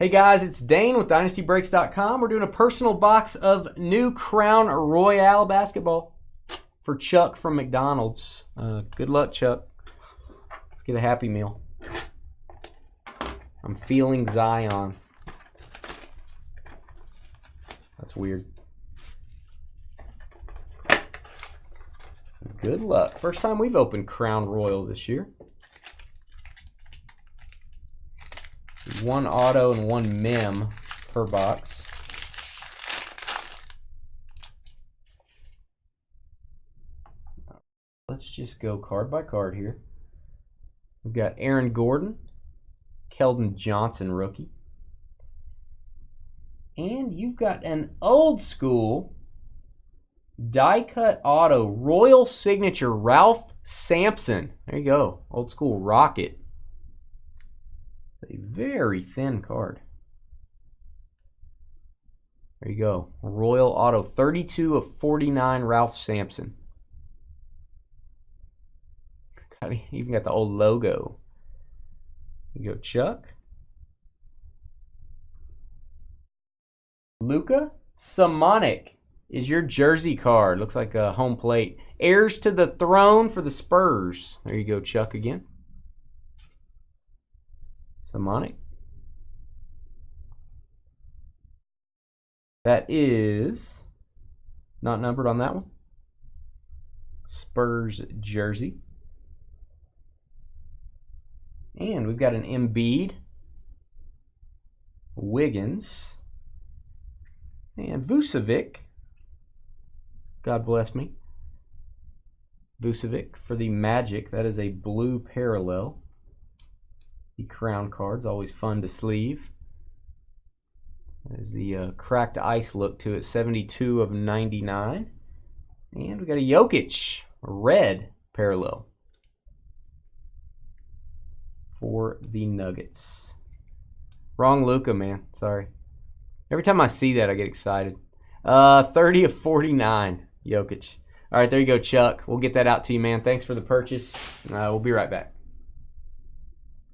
Hey guys, it's Dane with DynastyBreaks.com. We're doing a personal box of new Crown Royale basketball for Chuck from McDonald's. Good luck, Chuck. Let's get a Happy Meal. I'm feeling Zion. That's weird. Good luck. First time we've opened Crown Royal this year. One auto and one mem per box. Let's just go card by card here. We've got Aaron Gordon, Keldon Johnson rookie. And you've got an old school die cut auto Royal Signature Ralph Sampson. There you go. Old school Rocket. A very thin card. There you go. Royal Auto 32 of 49 Ralph Sampson. Even got the old logo. There you go, Chuck. Luka Samanic is your jersey card. Looks like a home plate. Heirs to the throne for the Spurs. There you go, Chuck again. Samanic. That is not numbered on that one. Spurs jersey. And we've got an Embiid, Wiggins, and Vucevic. God bless me. Vucevic for the Magic. That is a blue parallel. The crown card's always fun to sleeve. There's the cracked ice look to it, 72 of 99. And we got a Jokic, red parallel for the Nuggets. Wrong Luka, man. Sorry. Every time I see that, I get excited. 30 of 49, Jokic. All right, there you go, Chuck. We'll get that out to you, man. Thanks for the purchase. We'll be right back.